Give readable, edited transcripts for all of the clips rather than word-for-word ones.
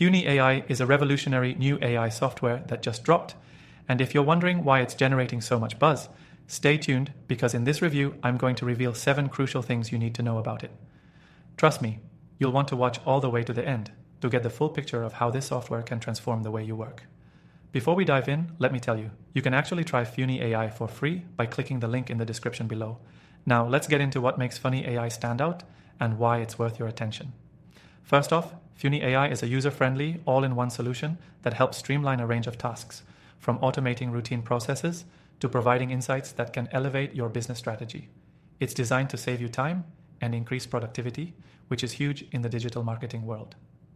Funy AI is a revolutionary new AI software that just dropped, and if you're wondering why it's generating so much buzz, stay tuned because in this review I'm going to reveal 7 crucial things you need to know about it. Trust me, you'll want to watch all the way to the end to get the full picture of how this software can transform the way you work. Before we dive in, let me tell you, you can actually try Funy AI for free by clicking the link in the description below. Now let's get into what makes Funy AI stand out and why it's worth your attention. First off, Funy AI is a user-friendly, all-in-one solution that helps streamline a range of tasks, from automating routine processes to providing insights that can elevate your business strategy. It's designed to save you time and increase productivity, which is huge in the digital marketing world.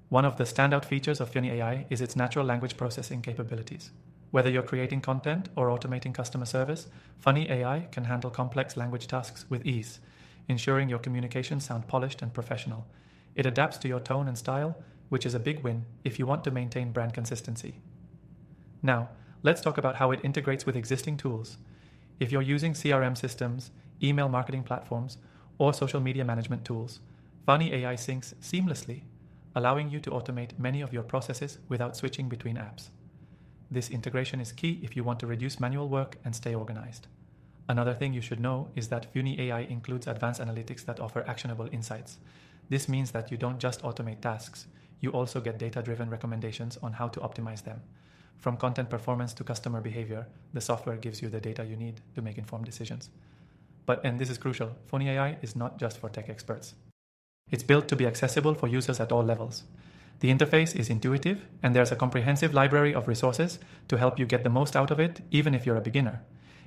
One of the standout features of Funy AI is its natural language processing capabilities. Whether you're creating content or automating customer service, Funy AI can handle complex language tasks with ease, ensuring your communications sound polished and professional. It adapts to your tone and style, which is a big win if you want to maintain brand consistency. Now, let's talk about how it integrates with existing tools. If you're using CRM systems, email marketing platforms, or social media management tools, Funy AI syncs seamlessly, allowing you to automate many of your processes without switching between apps. This integration is key if you want to reduce manual work and stay organized. Another thing you should know is that Funy AI includes advanced analytics that offer actionable insights. This means that you don't just automate tasks, you also get data-driven recommendations on how to optimize them. From content performance to customer behavior, the software gives you the data you need to make informed decisions. And this is crucial, Funy AI is not just for tech experts. It's built to be accessible for users at all levels. The interface is intuitive, and there's a comprehensive library of resources to help you get the most out of it, even if you're a beginner.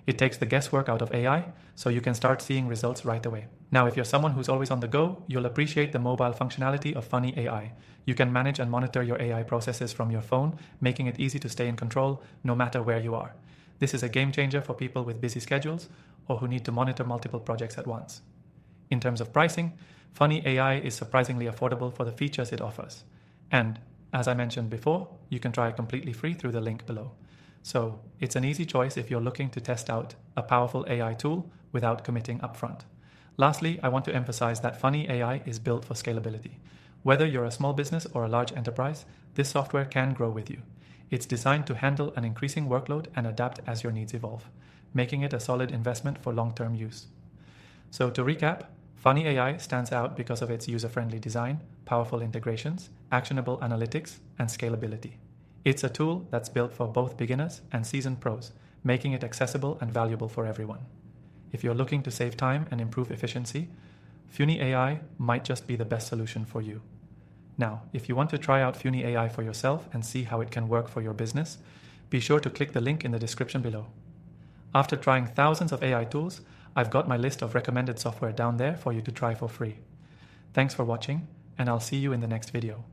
It takes the guesswork out of AI, so you can start seeing results right away. Now, if you're someone who's always on the go, you'll appreciate the mobile functionality of Funy AI. You can manage and monitor your AI processes from your phone, making it easy to stay in control no matter where you are. This is a game changer for people with busy schedules or who need to monitor multiple projects at once. In terms of pricing, Funy AI is surprisingly affordable for the features it offers. And, as I mentioned before, you can try it completely free through the link below. So, it's an easy choice if you're looking to test out a powerful AI tool without committing upfront. Lastly, I want to emphasize that Funy AI is built for scalability. Whether you're a small business or a large enterprise, this software can grow with you. It's designed to handle an increasing workload and adapt as your needs evolve, making it a solid investment for long-term use. So to recap, Funy AI stands out because of its user-friendly design, powerful integrations, actionable analytics, and scalability. It's a tool that's built for both beginners and seasoned pros, making it accessible and valuable for everyone. If you're looking to save time and improve efficiency, Funy AI might just be the best solution for you. Now, if you want to try out Funy AI for yourself and see how it can work for your business, be sure to click the link in the description below. After trying thousands of AI tools, I've got my list of recommended software down there for you to try for free. Thanks for watching, and I'll see you in the next video.